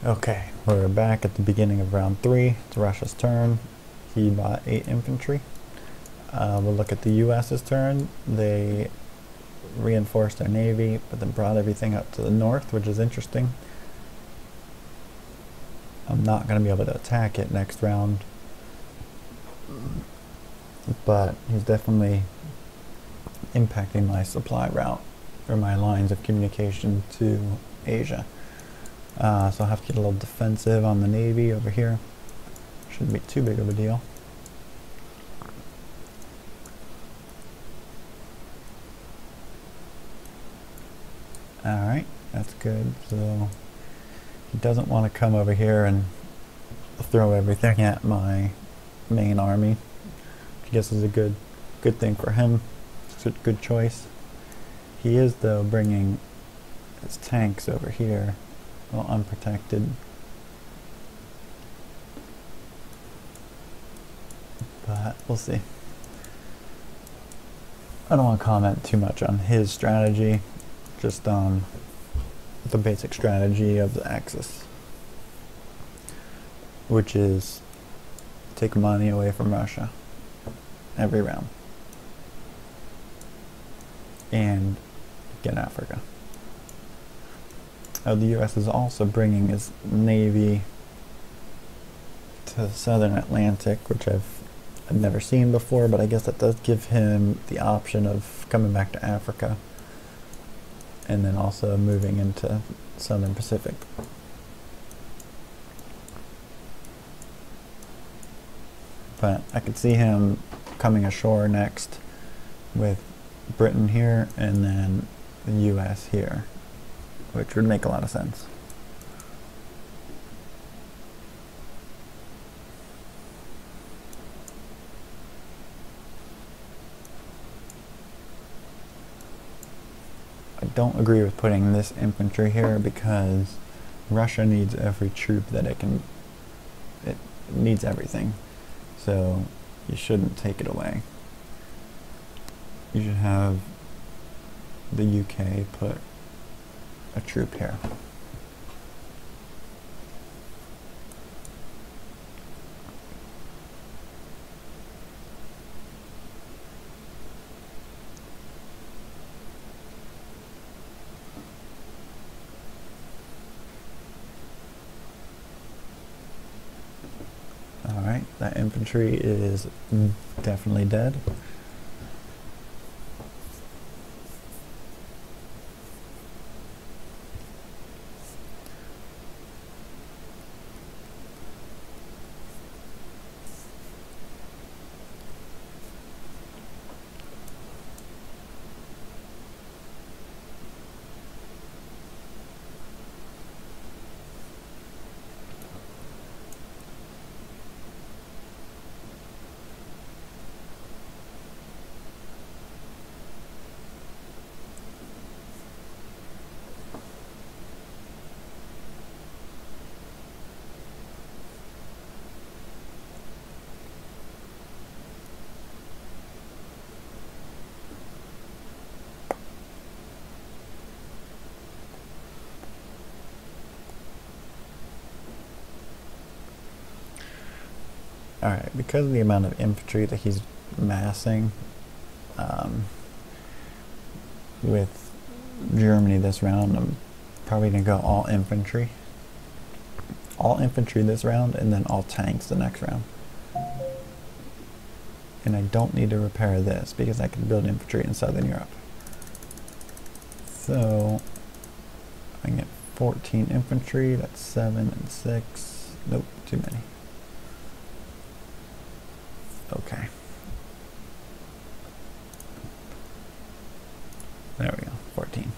Okay, we're back at the beginning of round 3. It's Russia's turn. He bought 8 infantry. We'll look at the US's turn. They reinforced their navy, but then brought everything up to the north, which is interesting. I'm not going to be able to attack it next round, but he's definitely impacting my supply route, or my lines of communication to Asia. So I'll have to get a little defensive on the navy over here. Shouldn't be too big of a deal. Alright, that's good. So he doesn't want to come over here and throw everything at my main army. I guess is a good thing for him. It's a good choice. He is though bringing his tanks over here, well, unprotected. But we'll see. I don't want to comment too much on his strategy, just on the basic strategy of the Axis, which is take money away from Russia every round and get Africa. The US is also bringing his navy to the southern Atlantic, which I've never seen before, but I guess that does give him the option of coming back to Africa and then also moving into southern Pacific. But I could see him coming ashore next with Britain here and then the US here, which would make a lot of sense. I don't agree with putting this infantry here because Russia needs every troop that it needs everything. So you shouldn't take it away. You should have the UK put a troop here. Alright, that infantry is definitely dead. Alright, because of the amount of infantry that he's massing with Germany this round, I'm probably going to go all infantry. All infantry this round, and then all tanks the next round. And I don't need to repair this because I can build infantry in Southern Europe. So I can get 14 infantry, that's 7 and 6. Nope, too many. Okay. There we go, 14.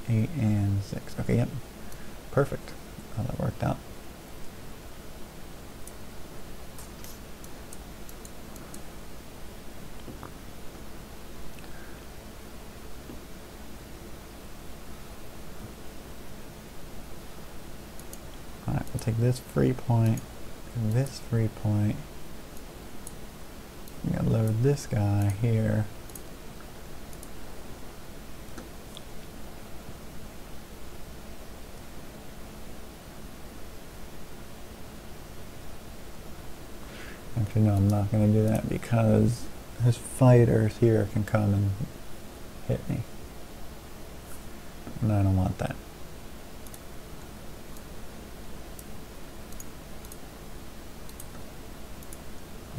Eight and 6. Okay, yep. Perfect. How that worked out. Alright, we'll take this free point and this free point. I'm gonna load this guy here. Actually, no, I'm not going to do that because his fighters here can come and hit me. And I don't want that.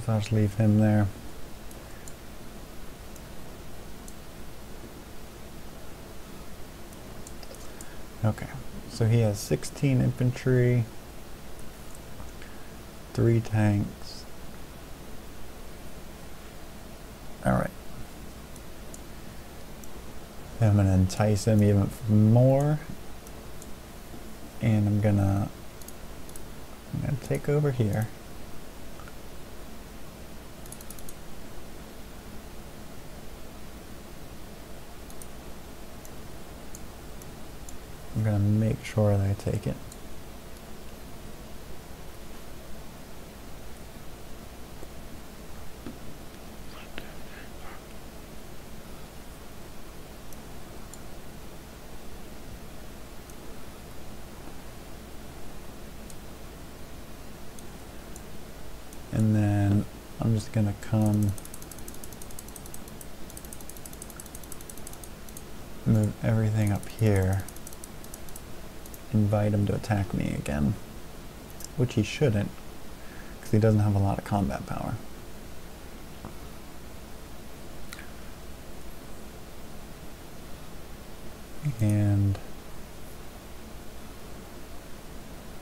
So I'll just leave him there. Okay, so he has 16 infantry, 3 tanks. Alright. I'm going to entice him even more. And I'm gonna take over here. I'm gonna make sure that I take it. And then I'm just gonna come move everything up here, invite him to attack me again, which he shouldn't, because he doesn't have a lot of combat power. And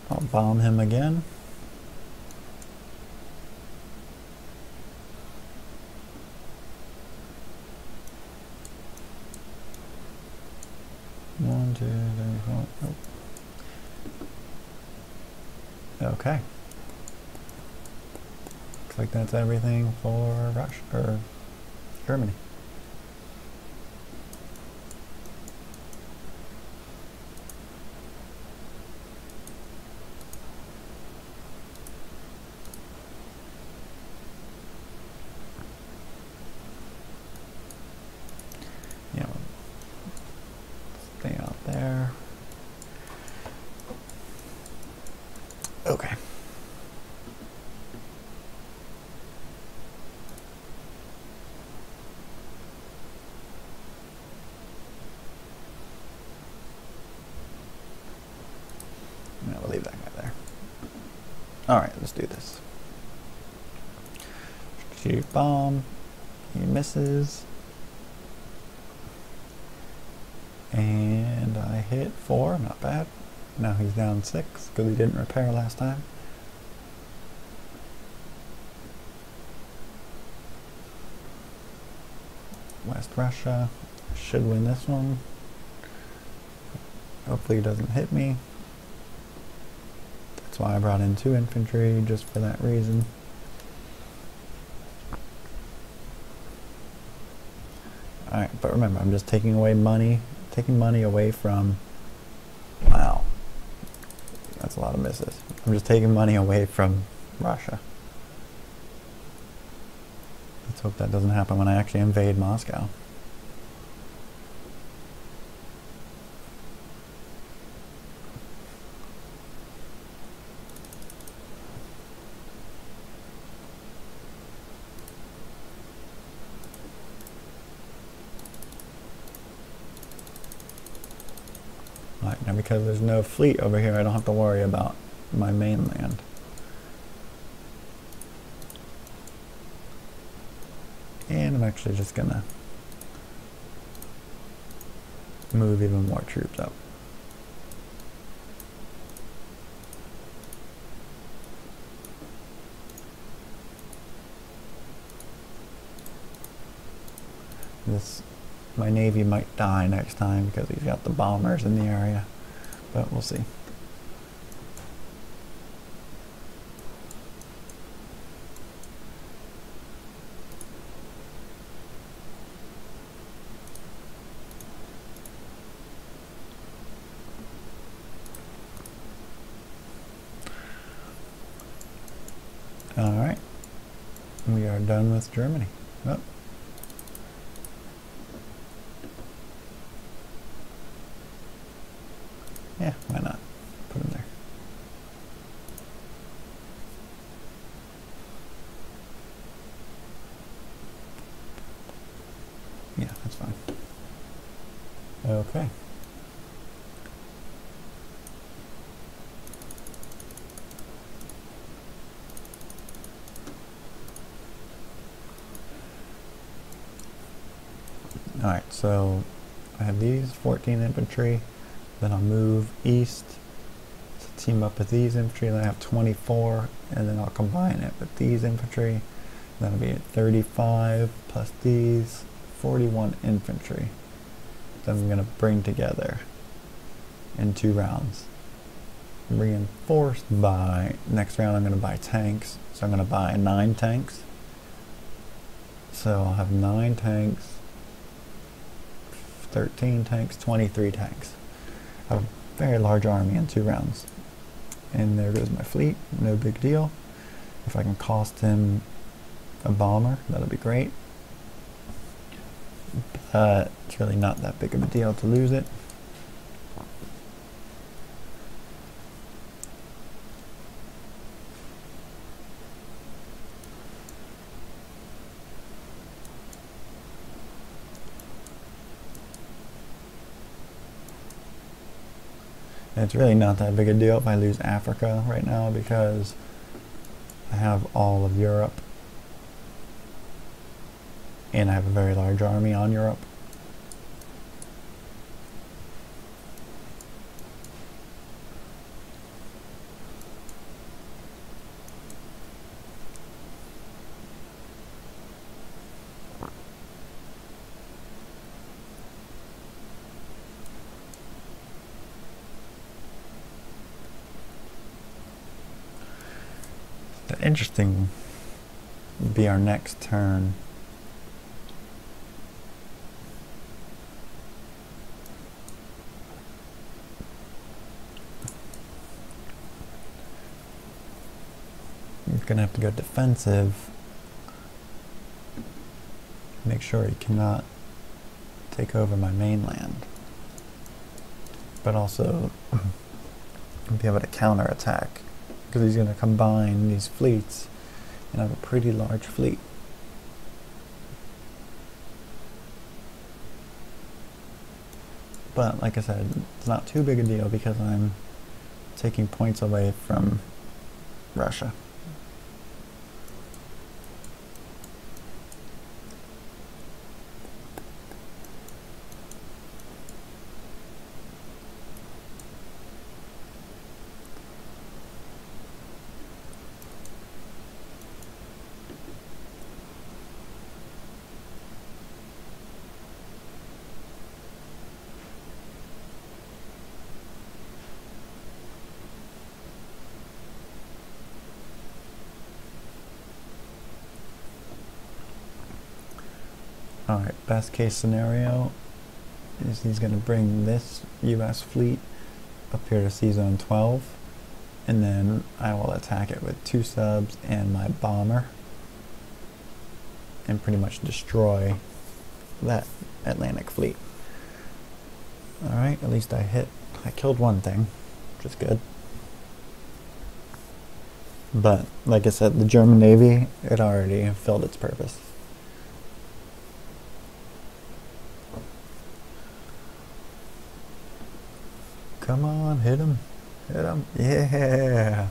I'll bomb him again. One, two, three, four. Nope. Okay. Looks like that's everything for Russia or Germany. Yeah. Stay out there. Okay. I'm gonna leave that guy there. Alright, let's do this. Shoot bomb. He misses. And I hit 4, not bad. Now he's down 6 because he didn't repair last time. West Russia should win this one. Hopefully he doesn't hit me. That's why I brought in 2 infantry, just for that reason. Alright, but remember, I'm just taking away money. Taking money away from... Wow. That's a lot of misses. I'm just taking money away from Russia. Let's hope that doesn't happen when I actually invade Moscow. Alright, now because there's no fleet over here, I don't have to worry about my mainland. And I'm actually just gonna move even more troops up. My navy might die next time because he's got the bombers in the area, but we'll see. Alright, we are done with Germany. Oh. Yeah, why not? Put him there. fine. Okay. Alright, so I have these 14 infantry, then I'll move east to team up with these infantry, then I have 24, and then I'll combine it with these infantry. That'll be at 35 plus these 41 infantry that I'm going to bring together in 2 rounds. Reinforced by, next round I'm going to buy tanks, so I'm going to buy 9 tanks. So I'll have 9 tanks, 13 tanks, 23 tanks. I have a very large army in 2 rounds. And there goes my fleet, no big deal. If I can cost him a bomber, that'll be great. But it's really not that big of a deal to lose it. And it's really not that big a deal if I lose Africa right now because I have all of Europe and I have a very large army on Europe. Interesting would be our next turn. You're gonna have to go defensive. Make sure he cannot take over my mainland, but also be able to counterattack. Because he's going to combine these fleets and have a pretty large fleet. But like I said, it's not too big a deal because I'm taking points away from Russia. Alright, best case scenario is he's going to bring this US fleet up here to Sea Zone 12, and then I will attack it with 2 subs and my bomber and pretty much destroy that Atlantic fleet. Alright, at least I killed one thing, which is good. But like I said, the German Navy, it already filled its purpose. Come on, hit him. Hit him. Yeah.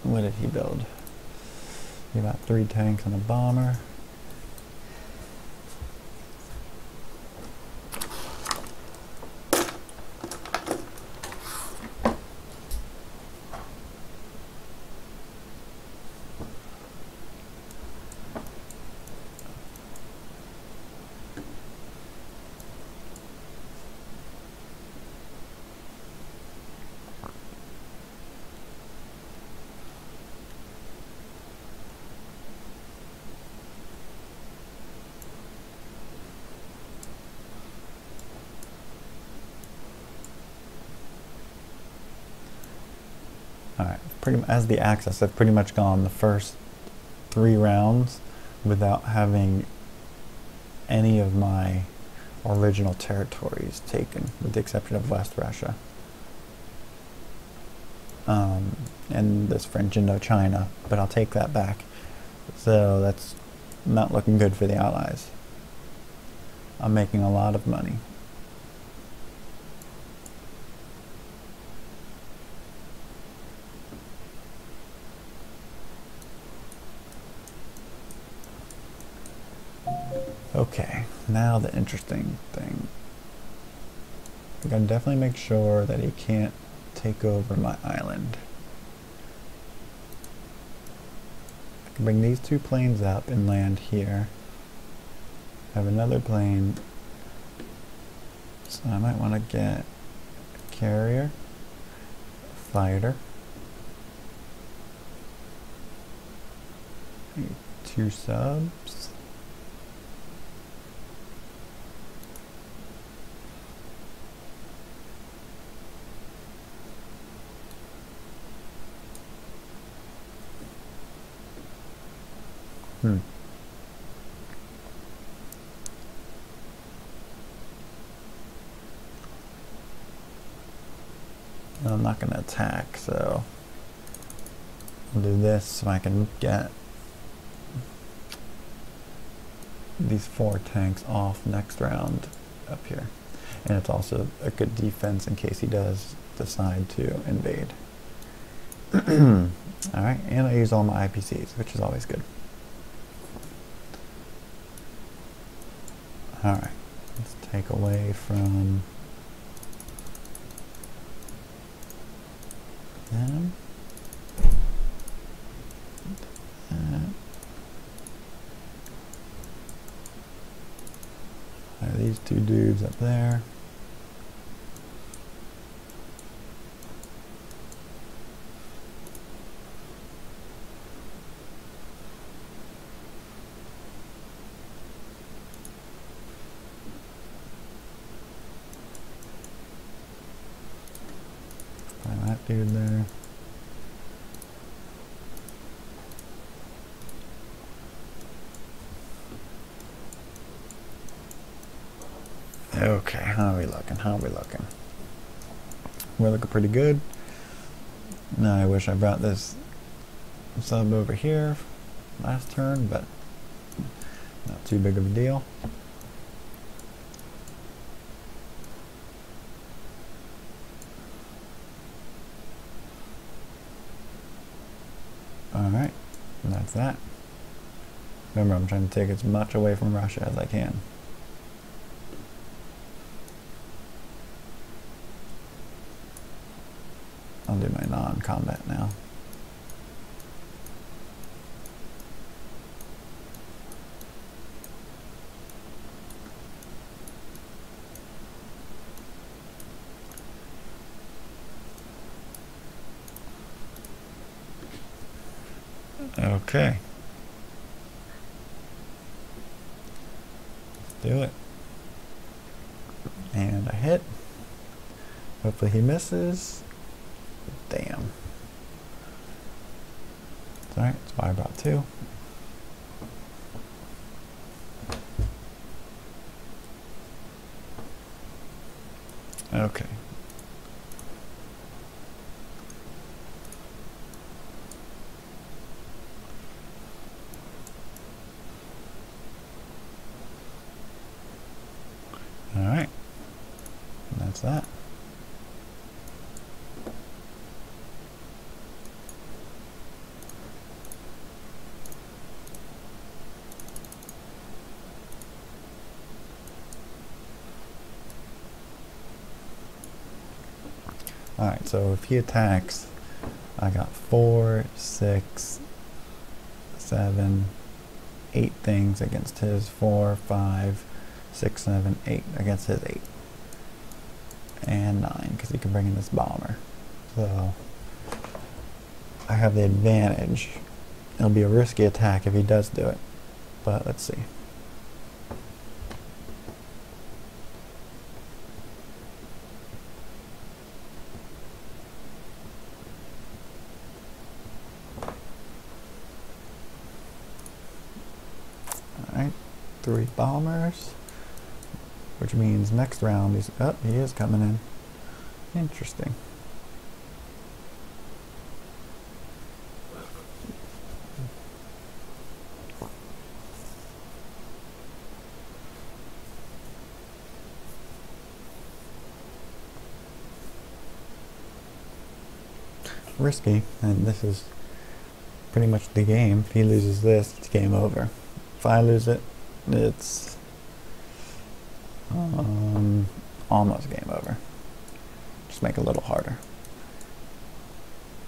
What did he build? He got 3 tanks and a bomber. Alright, as the Axis, I've pretty much gone the first 3 rounds without having any of my original territories taken, with the exception of West Russia. And this French Indochina, but I'll take that back. So that's not looking good for the Allies. I'm making a lot of money. Okay, now the interesting thing. I gotta definitely make sure that he can't take over my island. I can bring these 2 planes up and land here. Have another plane. So I might want to get a carrier, a fighter, 2 subs. I'm not going to attack, so I'll do this so I can get these 4 tanks off next round up here. And it's also a good defense in case he does decide to invade. Alright, and I use all my IPCs, which is always good. Alright, let's take away from them. These 2 dudes up there. That dude there. Okay, how are we looking? How are we looking? We're looking pretty good. Now I wish I brought this sub over here last turn, but not too big of a deal. Alright, and that's that. Remember, I'm trying to take as much away from Russia as I can. I'll do my non-combat now. Okay. Let's do it. And I hit. Hopefully he misses. Damn. It's alright, that's why I brought 2. Okay. Alright. And that's that. Alright, so if he attacks, I got 4, 6, 7, 8 things against his 4, 5, 6, 7, 8 against his 8. And 9, because he can bring in this bomber. So I have the advantage. It'll be a risky attack if he does do it, but let's see. 3 bombers, which means next round he's, oh, he is coming in. Interesting. Risky, and this is pretty much the game. If he loses this, it's game over. If I lose it, it's almost game over. Just make it a little harder.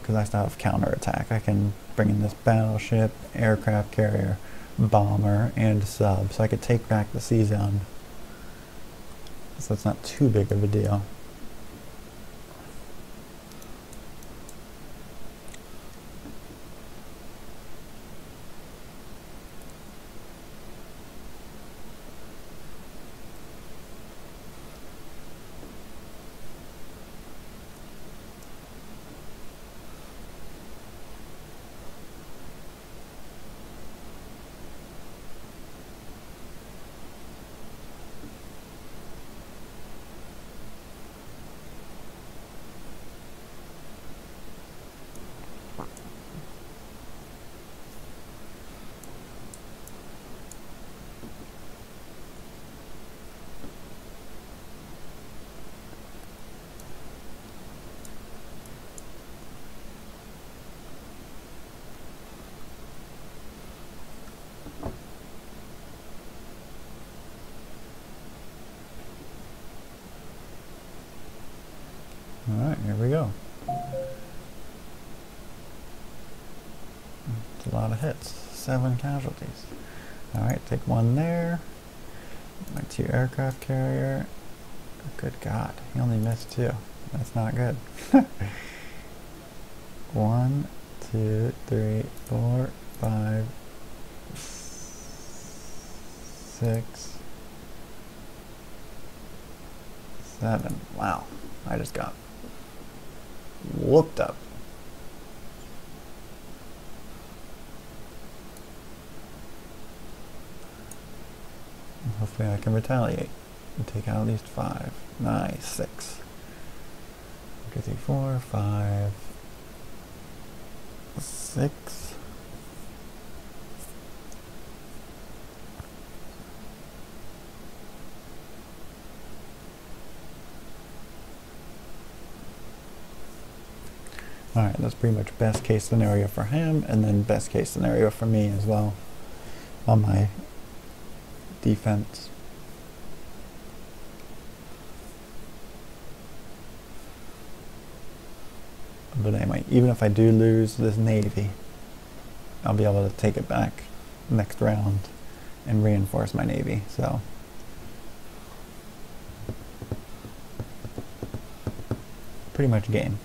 Because I still have counterattack. I can bring in this battleship, aircraft carrier, bomber, and sub. So I could take back the sea zone. So it's not too big of a deal. Alright, here we go. It's a lot of hits. 7 casualties. Alright, take 1 there. My 2 aircraft carrier. Good God, he only missed 2. That's not good. 1, 2, 3, 4, 5, 6, 7. Wow, I just got whooped up. Hopefully I can retaliate and take out at least 5. Nice. 6. 2, 3, 4, 5, 6. Alright, that's pretty much best case scenario for him, and then best case scenario for me as well on my defense. But anyway, even if I do lose this navy, I'll be able to take it back next round and reinforce my navy, so pretty much game.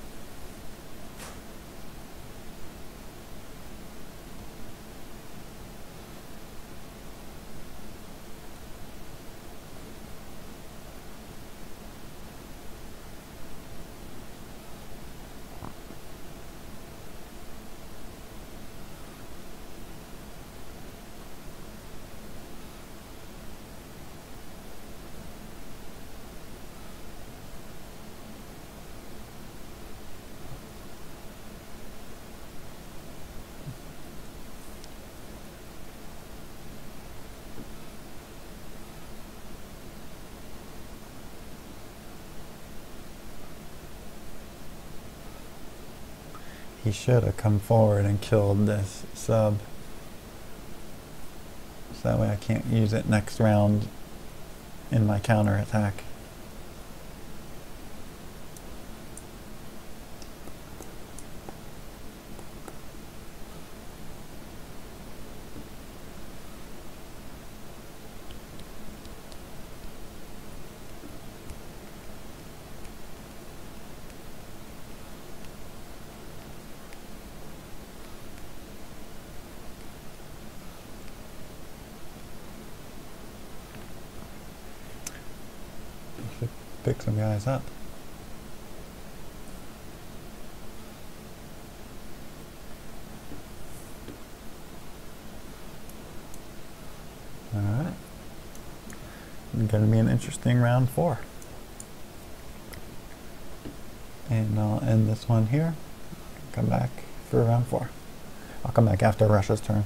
He should have come forward and killed this sub. So that way I can't use it next round in my counterattack. Pick some guys up. Alright. going to be an interesting round 4. And I'll end this one here. Come back for round 4. I'll come back after Russia's turn.